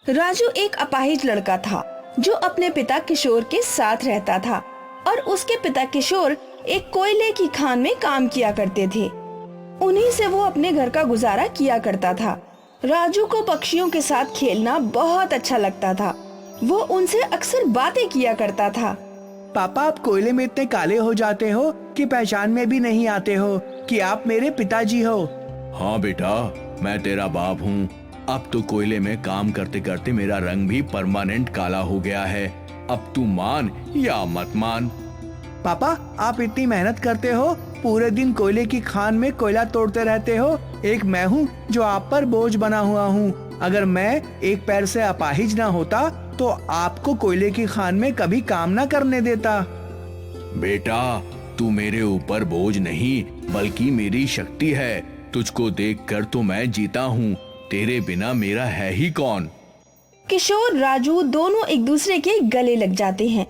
राजू एक अपाहिज लड़का था जो अपने पिता किशोर के साथ रहता था और उसके पिता किशोर एक कोयले की खान में काम किया करते थे। उन्हीं से वो अपने घर का गुजारा किया करता था। राजू को पक्षियों के साथ खेलना बहुत अच्छा लगता था। वो उनसे अक्सर बातें किया करता था। पापा, आप कोयले में इतने काले हो जाते हो कि पहचान में भी नहीं आते हो कि आप मेरे पिताजी हो। हाँ बेटा, मैं तेरा बाप हूँ। अब तो कोयले में काम करते करते मेरा रंग भी परमानेंट काला हो गया है। अब तू मान या मत मान। पापा, आप इतनी मेहनत करते हो, पूरे दिन कोयले की खान में कोयला तोड़ते रहते हो। एक मैं हूँ जो आप पर बोझ बना हुआ हूँ। अगर मैं एक पैर से अपाहिज ना होता तो आपको कोयले की खान में कभी काम ना करने देता। बेटा, तू मेरे ऊपर बोझ नहीं बल्कि मेरी शक्ति है। तुझको देखकर तो मैं जीता हूँ। तेरे बिना मेरा है ही कौन। किशोर राजू दोनों एक दूसरे के गले लग जाते हैं।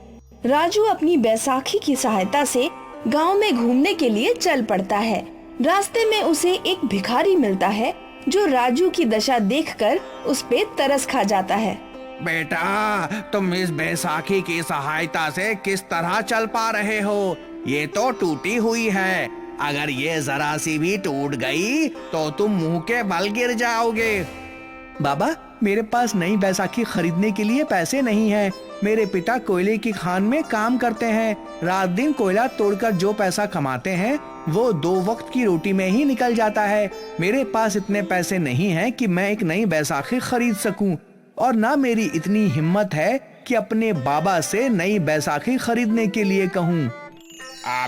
राजू अपनी बैसाखी की सहायता से गांव में घूमने के लिए चल पड़ता है। रास्ते में उसे एक भिखारी मिलता है जो राजू की दशा देखकर उस पे तरस खा जाता है। बेटा, तुम इस बैसाखी की सहायता से किस तरह चल पा रहे हो? ये तो टूटी हुई है। अगर ये जरा सी भी टूट गई तो तुम मुंह के बल गिर जाओगे। बाबा, मेरे पास नई बैसाखी खरीदने के लिए पैसे नहीं है। मेरे पिता कोयले की खान में काम करते हैं। रात दिन कोयला तोड़कर जो पैसा कमाते हैं वो 2 वक्त की रोटी में ही निकल जाता है। मेरे पास इतने पैसे नहीं हैं कि मैं एक नई बैसाखी खरीद सकूं, और ना मेरी इतनी हिम्मत है कि अपने बाबा से नई बैसाखी खरीदने के लिए कहूं।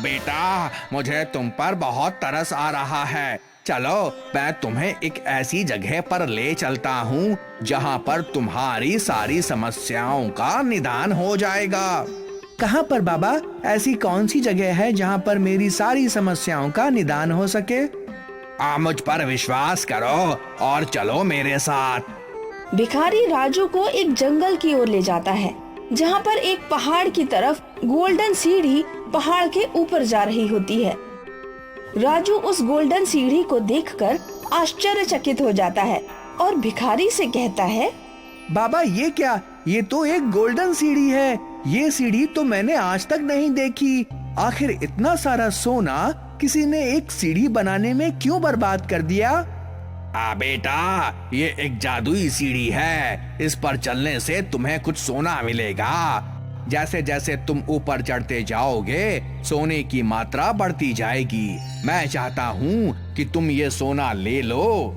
बेटा, मुझे तुम पर बहुत तरस आ रहा है। चलो, मैं तुम्हें एक ऐसी जगह पर ले चलता हूँ जहाँ पर तुम्हारी सारी समस्याओं का निदान हो जाएगा। कहाँ पर बाबा? ऐसी कौन सी जगह है जहाँ पर मेरी सारी समस्याओं का निदान हो सके? मुझ पर विश्वास करो और चलो मेरे साथ। भिखारी राजू को एक जंगल की ओर ले जाता है जहाँ पर एक पहाड़ की तरफ गोल्डन सीढ़ी पहाड़ के ऊपर जा रही होती है। राजू उस गोल्डन सीढ़ी को देखकर आश्चर्यचकित हो जाता है और भिखारी से कहता है, बाबा, ये क्या? ये तो एक गोल्डन सीढ़ी है। ये सीढ़ी तो मैंने आज तक नहीं देखी। आखिर इतना सारा सोना किसी ने एक सीढ़ी बनाने में क्यों बर्बाद कर दिया? बेटा, ये एक जादुई सीढ़ी है। इस पर चलने से तुम्हें कुछ सोना मिलेगा। जैसे जैसे तुम ऊपर चढ़ते जाओगे सोने की मात्रा बढ़ती जाएगी। मैं चाहता हूँ कि तुम ये सोना ले लो।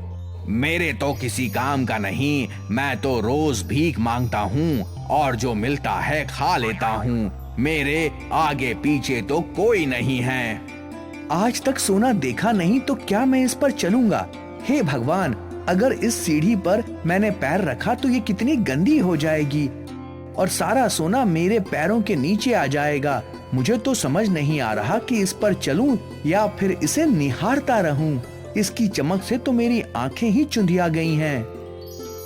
मेरे तो किसी काम का नहीं। मैं तो रोज भीख मांगता हूँ और जो मिलता है खा लेता हूँ। मेरे आगे पीछे तो कोई नहीं है। आज तक सोना देखा नहीं तो क्या मैं इस पर चलूंगा? हे भगवान, अगर इस सीढ़ी पर मैंने पैर रखा तो ये कितनी गंदी हो जाएगी और सारा सोना मेरे पैरों के नीचे आ जाएगा। मुझे तो समझ नहीं आ रहा कि इस पर चलूं या फिर इसे निहारता रहूं। इसकी चमक से तो मेरी आंखें ही चुंधिया गई हैं।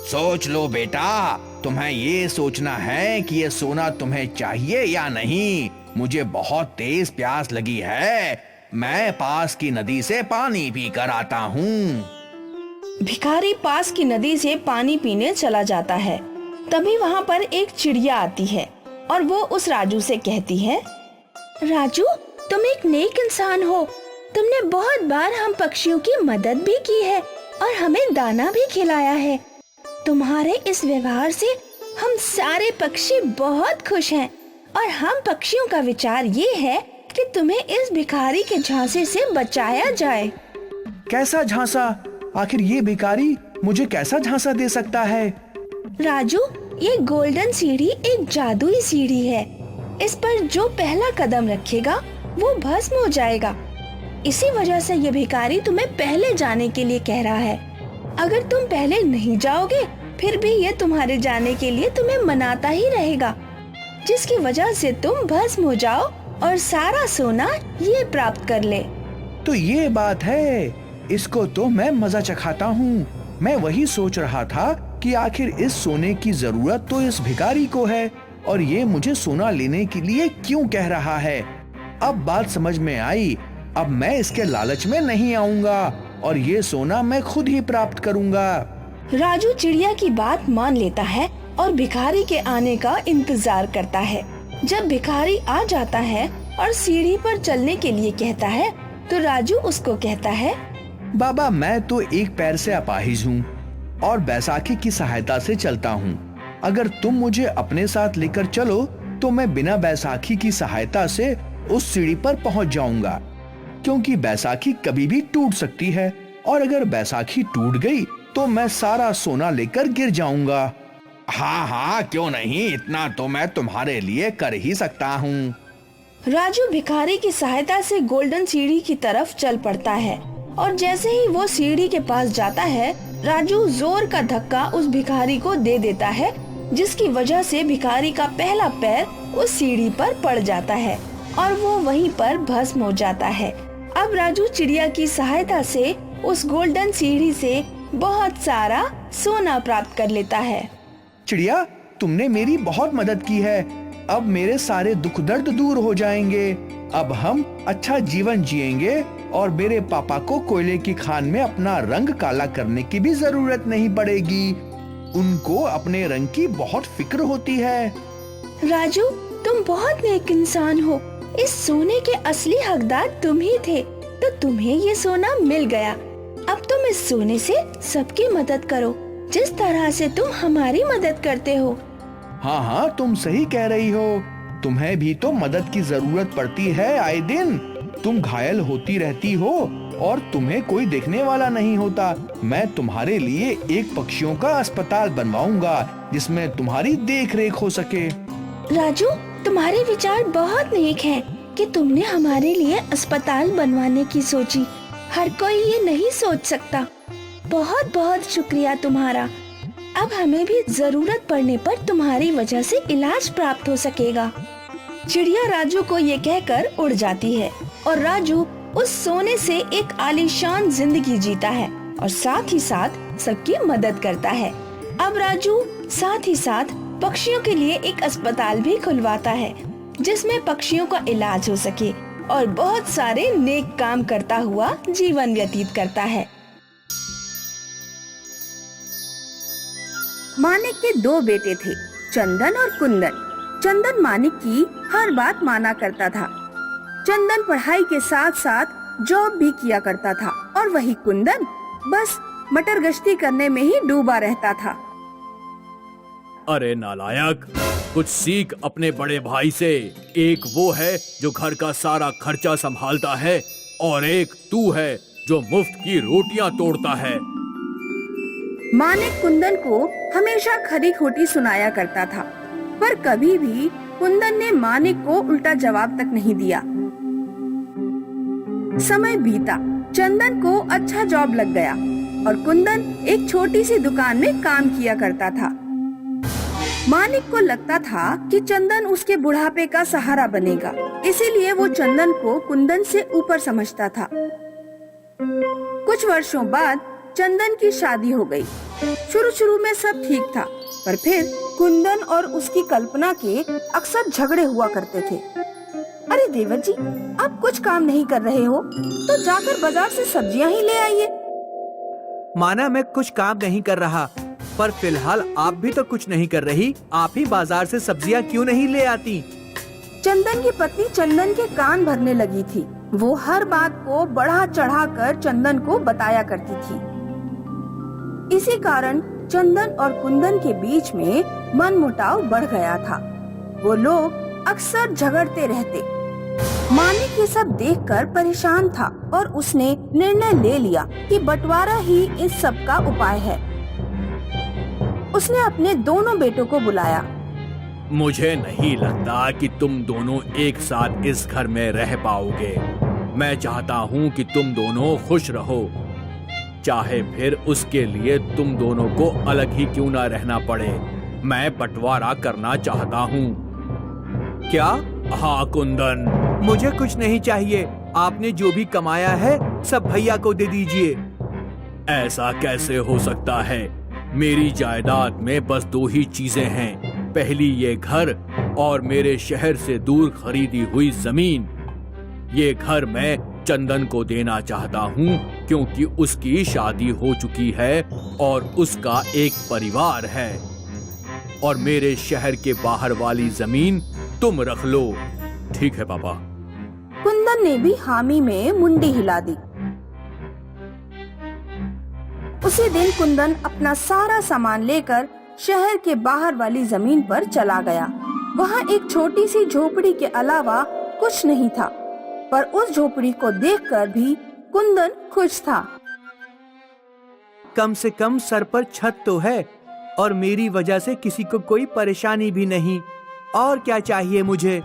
सोच लो बेटा, तुम्हें ये सोचना है कि ये सोना तुम्हें चाहिए या नहीं। मुझे बहुत तेज प्यास लगी है। मैं पास की नदी से पानी पी कर आता हूँ। भिखारी पास की नदी से पानी पीने चला जाता है। तभी वहाँ पर एक चिड़िया आती है और वो उस राजू से कहती है, राजू, तुम एक नेक इंसान हो। तुमने बहुत बार हम पक्षियों की मदद भी की है और हमें दाना भी खिलाया है। तुम्हारे इस व्यवहार से हम सारे पक्षी बहुत खुश हैं और हम पक्षियों का विचार ये है कि तुम्हें इस भिखारी के झांसे से बचाया जाए। कैसा झांसा? आखिर ये भिखारी मुझे कैसा झांसा दे सकता है? राजू, ये गोल्डन सीढ़ी एक जादुई सीढ़ी है। इस पर जो पहला कदम रखेगा वो भस्म हो जाएगा। इसी वजह से ये भिखारी तुम्हें पहले जाने के लिए कह रहा है। अगर तुम पहले नहीं जाओगे फिर भी ये तुम्हारे जाने के लिए तुम्हें मनाता ही रहेगा, जिसकी वजह से तुम भस्म हो जाओ और सारा सोना ये प्राप्त कर ले। तो ये बात है, इसको तो मैं मजा चखाता हूँ। मैं वही सोच रहा था कि आखिर इस सोने की जरूरत तो इस भिखारी को है और ये मुझे सोना लेने के लिए क्यों कह रहा है। अब बात समझ में आई। अब मैं इसके लालच में नहीं आऊंगा और ये सोना मैं खुद ही प्राप्त करूंगा। राजू चिड़िया की बात मान लेता है और भिखारी के आने का इंतजार करता है। जब भिखारी आ जाता है और सीढ़ी पर चलने के लिए कहता है तो राजू उसको कहता है, बाबा मैं तो एक पैर से अपाहिज हूँ और बैसाखी की सहायता से चलता हूँ। अगर तुम मुझे अपने साथ लेकर चलो तो मैं बिना बैसाखी की सहायता से उस सीढ़ी पर पहुँच जाऊंगा, क्योंकि बैसाखी कभी भी टूट सकती है और अगर बैसाखी टूट गई तो मैं सारा सोना लेकर गिर जाऊंगा। हाँ हाँ क्यों नहीं, इतना तो मैं तुम्हारे लिए कर ही सकता हूँ। राजू भिखारी की सहायता से गोल्डन सीढ़ी की तरफ चल पड़ता है और जैसे ही वो सीढ़ी के पास जाता है राजू जोर का धक्का उस भिखारी को दे देता है, जिसकी वजह से भिखारी का पहला पैर उस सीढ़ी पर पड़ जाता है और वो वहीं पर भस्म हो जाता है। अब राजू चिड़िया की सहायता से उस गोल्डन सीढ़ी से बहुत सारा सोना प्राप्त कर लेता है। चिड़िया, तुमने मेरी बहुत मदद की है। अब मेरे सारे दुख दर्द दूर हो जाएंगे। अब हम अच्छा जीवन जिएंगे और मेरे पापा को कोयले की खान में अपना रंग काला करने की भी जरूरत नहीं पड़ेगी। उनको अपने रंग की बहुत फिक्र होती है। राजू, तुम बहुत नेक इंसान हो। इस सोने के असली हकदार तुम ही थे, तो तुम्हें ये सोना मिल गया। अब तुम इस सोने से सबकी मदद करो, जिस तरह से तुम हमारी मदद करते हो। हाँ हाँ, तुम सही कह रही हो। तुम्हें भी तो मदद की जरूरत पड़ती है आए दिन। तुम घायल होती रहती हो और तुम्हें कोई देखने वाला नहीं होता। मैं तुम्हारे लिए एक पक्षियों का अस्पताल बनवाऊंगा जिसमें तुम्हारी देख रेख हो सके। राजू, तुम्हारे विचार बहुत नेक हैं कि तुमने हमारे लिए अस्पताल बनवाने की सोची। हर कोई ये नहीं सोच सकता। बहुत बहुत शुक्रिया तुम्हारा। अब हमें भी जरूरत पड़ने पर तुम्हारी वजह से इलाज प्राप्त हो सकेगा। चिड़िया राजू को ये कहकर उड़ जाती है और राजू उस सोने से एक आलीशान जिंदगी जीता है और साथ ही साथ सबकी मदद करता है। अब राजू साथ ही साथ पक्षियों के लिए एक अस्पताल भी खुलवाता है जिसमें पक्षियों का इलाज हो सके और बहुत सारे नेक काम करता हुआ जीवन व्यतीत करता है। मानिक के 2 बेटे थे, चंदन और कुंदन। चंदन मानिक की हर बात माना करता था। चंदन पढ़ाई के साथ साथ जॉब भी किया करता था और वही कुंदन बस मटर गश्ती करने में ही डूबा रहता था। अरे नालायक, कुछ सीख अपने बड़े भाई से। एक वो है जो घर का सारा खर्चा संभालता है और एक तू है जो मुफ्त की रोटियां तोड़ता है। मानिक कुंदन को हमेशा खरी खोटी सुनाया करता था, पर कभी भी कुंदन ने मानिक को उल्टा जवाब तक नहीं दिया। समय बीता, चंदन को अच्छा जॉब लग गया और कुंदन एक छोटी सी दुकान में काम किया करता था। मानिक को लगता था कि चंदन उसके बुढ़ापे का सहारा बनेगा, इसीलिए वो चंदन को कुंदन से ऊपर समझता था। कुछ वर्षों बाद चंदन की शादी हो गई। शुरू में सब ठीक था, पर फिर कुंदन और उसकी कल्पना के अक्सर झगड़े हुआ करते थे। अरे देवर जी, आप कुछ काम नहीं कर रहे हो तो जाकर बाजार से सब्जियां ही ले आइए। माना मैं कुछ काम नहीं कर रहा, पर फिलहाल आप भी तो कुछ नहीं कर रही। आप ही बाजार से सब्जियां क्यों नहीं ले आती? चंदन की पत्नी चंदन के कान भरने लगी थी। वो हर बात को बढ़ा चढ़ा कर चंदन को बताया करती थी। इसी कारण चंदन और कुंदन के बीच में मनमुटाव बढ़ गया था। वो लोग अक्सर झगड़ते रहते। मानिक ये सब देखकर परेशान था और उसने निर्णय ले लिया कि बंटवारा ही इस सब का उपाय है। उसने अपने दोनों बेटों को बुलाया। मुझे नहीं लगता कि तुम दोनों एक साथ इस घर में रह पाओगे। मैं चाहता हूँ कि तुम दोनों खुश रहो, चाहे फिर उसके लिए तुम दोनों को अलग ही क्यों ना रहना पड़े। मैं बंटवारा करना चाहता हूँ। क्या? हाँ कुंदन, मुझे कुछ नहीं चाहिए। आपने जो भी कमाया है सब भैया को दे दीजिए। ऐसा कैसे हो सकता है? मेरी जायदाद में बस 2 ही चीजें हैं। पहली ये घर और मेरे शहर से दूर खरीदी हुई जमीन। ये घर मैं चंदन को देना चाहता हूँ क्योंकि उसकी शादी हो चुकी है और उसका एक परिवार है। और मेरे शहर के बाहर वाली जमीन तुम रख लो। ठीक है पापा। कुंदन ने भी हामी में मुंडी हिला दी। उसी दिन कुंदन अपना सारा सामान लेकर शहर के बाहर वाली जमीन पर चला गया। वहाँ एक छोटी सी झोपड़ी के अलावा कुछ नहीं था, पर उस झोपड़ी को देखकर भी कुंदन खुश था। कम से कम सर पर छत तो है और मेरी वजह से किसी को कोई परेशानी भी नहीं। और क्या चाहिए मुझे?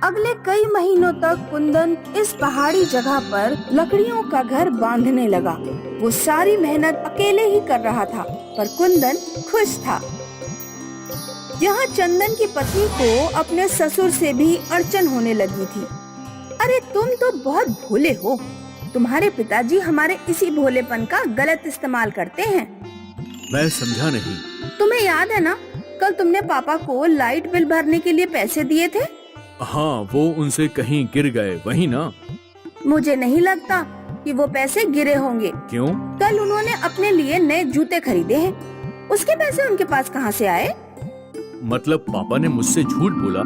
अगले कई महीनों तक कुंदन इस पहाड़ी जगह पर लकड़ियों का घर बांधने लगा। वो सारी मेहनत अकेले ही कर रहा था, पर कुंदन खुश था। यहाँ चंदन की पत्नी को अपने ससुर से भी अड़चन होने लगी थी। अरे तुम तो बहुत भोले हो। तुम्हारे पिताजी हमारे इसी भोलेपन का गलत इस्तेमाल करते हैं। मैं समझा नहीं। तुम्हें याद है ना, कल तुमने पापा को लाइट बिल भरने के लिए पैसे दिए थे? हाँ, वो उनसे कहीं गिर गए, वही ना? मुझे नहीं लगता कि वो पैसे गिरे होंगे। क्यों? कल उन्होंने अपने लिए नए जूते खरीदे हैं। उसके पैसे उनके पास कहाँ से आए? मतलब पापा ने मुझसे झूठ बोला?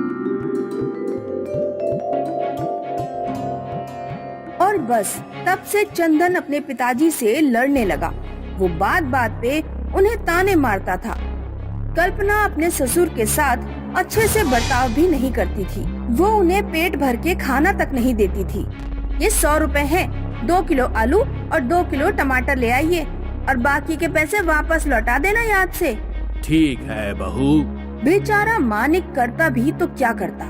और बस तब से चंदन अपने पिताजी से लड़ने लगा। वो बात बात पे उन्हें ताने मारता था। कल्पना अपने ससुर के साथ अच्छे से बर्ताव भी नहीं करती थी। वो उन्हें पेट भर के खाना तक नहीं देती थी। ये 100 रुपए हैं, 2 किलो आलू और 2 किलो टमाटर ले आइए और बाकी के पैसे वापस लौटा देना याद से। ठीक है बहू। बेचारा मानिक करता भी तो क्या करता,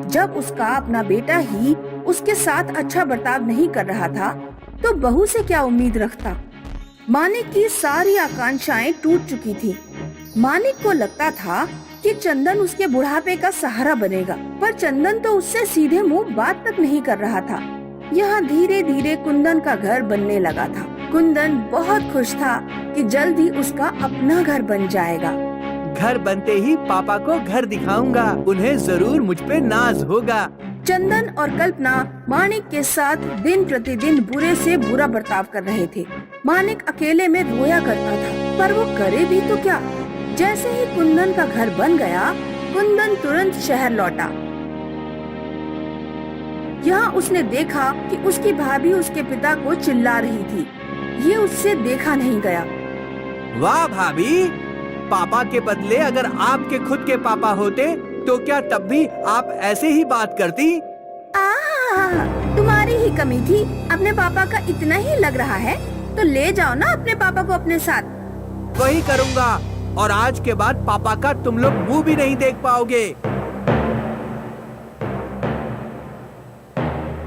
जब उसका अपना बेटा ही उसके साथ अच्छा बर्ताव नहीं कर रहा था तो बहू से क्या उम्मीद रखता। मानिक की सारी आकांक्षाएं टूट चुकी थी। मानिक को लगता था कि चंदन उसके बुढ़ापे का सहारा बनेगा, पर चंदन तो उससे सीधे मुंह बात तक नहीं कर रहा था। यहाँ धीरे धीरे कुंदन का घर बनने लगा था। कुंदन बहुत खुश था कि जल्द ही उसका अपना घर बन जाएगा। घर बनते ही पापा को घर दिखाऊंगा, उन्हें जरूर मुझ पे नाज होगा। चंदन और कल्पना मानिक के साथ दिन प्रतिदिन बुरे से बुरा बर्ताव कर रहे थे। मानिक अकेले में रोया करता था, पर वो करे भी तो क्या। जैसे ही कुंदन का घर बन गया, कुंदन तुरंत शहर लौटा। यहाँ उसने देखा कि उसकी भाभी उसके पिता को चिल्ला रही थी। ये उससे देखा नहीं गया। वाह भाभी, पापा के बदले अगर आपके खुद के पापा होते तो क्या तब भी आप ऐसे ही बात करती? तुम्हारी ही कमी थी। अपने पापा का इतना ही लग रहा है तो ले जाओ ना अपने पापा को अपने साथ। वही करूँगा और आज के बाद पापा का तुम लोग मुंह भी नहीं देख पाओगे।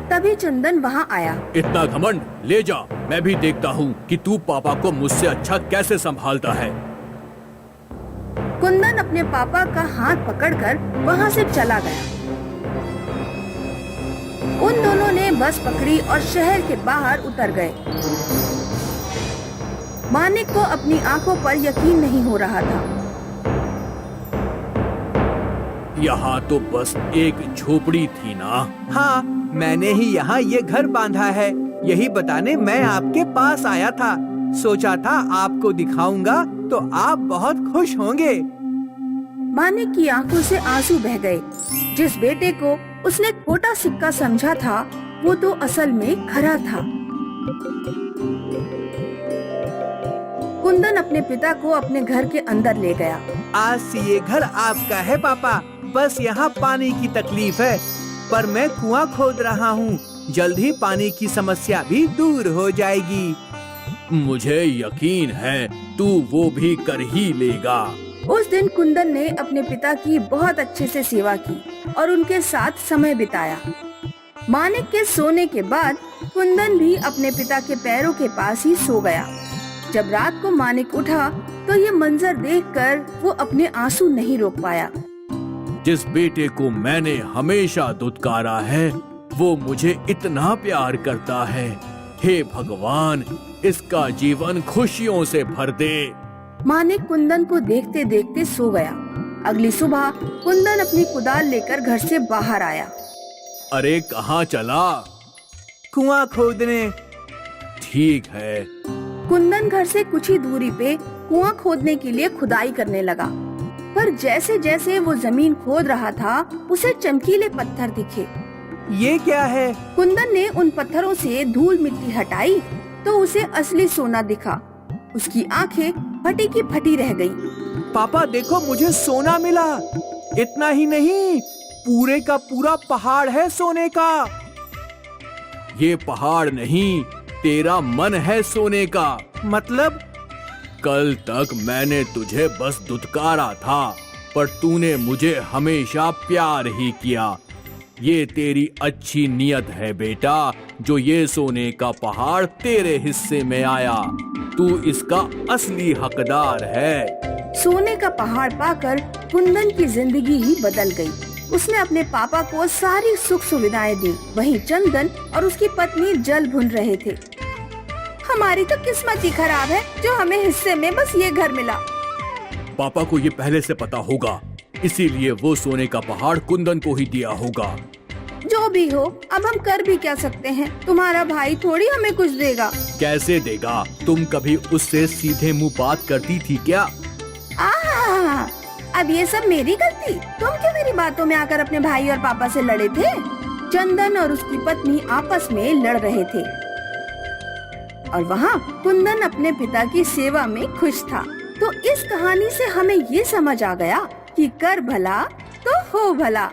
तभी चंदन वहाँ आया। इतना घमंड, ले जा। मैं भी देखता हूँ कि तू पापा को मुझसे अच्छा कैसे संभालता है। कुंदन अपने पापा का हाथ पकड़कर वहाँ से चला गया। उन दोनों ने बस पकड़ी और शहर के बाहर उतर गए। मानिक को अपनी आंखों पर यकीन नहीं हो रहा था। यहाँ तो बस एक झोपड़ी थी ना? हाँ, मैंने ही यहाँ ये घर बांधा है। यही बताने मैं आपके पास आया था। सोचा था आपको दिखाऊंगा तो आप बहुत खुश होंगे। मानिक की आंखों से आंसू बह गए। जिस बेटे को उसने खोटा सिक्का समझा था, वो तो असल में खरा था। कुंदन अपने पिता को अपने घर के अंदर ले गया। आज से ये घर आपका है पापा। बस यहाँ पानी की तकलीफ है, पर मैं कुआं खोद रहा हूँ। जल्द ही पानी की समस्या भी दूर हो जाएगी। मुझे यकीन है तू वो भी कर ही लेगा। उस दिन कुंदन ने अपने पिता की बहुत अच्छे से सेवा की और उनके साथ समय बिताया। मानिक के सोने के बाद कुंदन भी अपने पिता के पैरों के पास ही सो गया। जब रात को मानिक उठा तो ये मंजर देखकर वो अपने आंसू नहीं रोक पाया। जिस बेटे को मैंने हमेशा दुत्कारा है, वो मुझे इतना प्यार करता है। हे भगवान, इसका जीवन खुशियों से भर दे। मानिक कुंदन को देखते देखते सो गया। अगली सुबह कुंदन अपनी कुदाल लेकर घर से बाहर आया। अरे कहाँ चला? कुआं खोदने। ठीक है। कुंदन घर से कुछ ही दूरी पे कुआं खोदने के लिए खुदाई करने लगा, पर जैसे जैसे वो जमीन खोद रहा था उसे चमकीले पत्थर दिखे। ये क्या है? कुंदन ने उन पत्थरों से धूल मिट्टी हटाई तो उसे असली सोना दिखा। उसकी आंखें फटी की फटी रह गई। पापा देखो, मुझे सोना मिला। इतना ही नहीं, पूरे का पूरा पहाड़ है सोने का। ये पहाड़ नहीं, तेरा मन है सोने का। मतलब? कल तक मैंने तुझे बस दुत्कारा था, पर तूने मुझे हमेशा प्यार ही किया। ये तेरी अच्छी नियत है बेटा, जो ये सोने का पहाड़ तेरे हिस्से में आया। तू इसका असली हकदार है। सोने का पहाड़ पाकर कुंदन की जिंदगी ही बदल गई। उसने अपने पापा को सारी सुख सुविधाएं दी। वहीं चंदन और उसकी पत्नी जल भुन रहे थे। हमारी तो किस्मत ही खराब है जो हमें हिस्से में बस ये घर मिला। पापा को ये पहले से पता होगा, इसीलिए वो सोने का पहाड़ कुंदन को ही दिया होगा। जो भी हो, अब हम कर भी क्या सकते हैं? तुम्हारा भाई थोड़ी हमें कुछ देगा। कैसे देगा? तुम कभी उससे सीधे मुंह बात करती थी क्या? अब ये सब मेरी गलती? तुम क्यों मेरी बातों में आकर अपने भाई और पापा से लड़े थे? चंदन और उसकी पत्नी आपस में लड़ रहे थे और वहाँ कुंदन अपने पिता की सेवा में खुश था। तो इस कहानी से हमें ये समझ आ गया कि कर भला तो हो भला।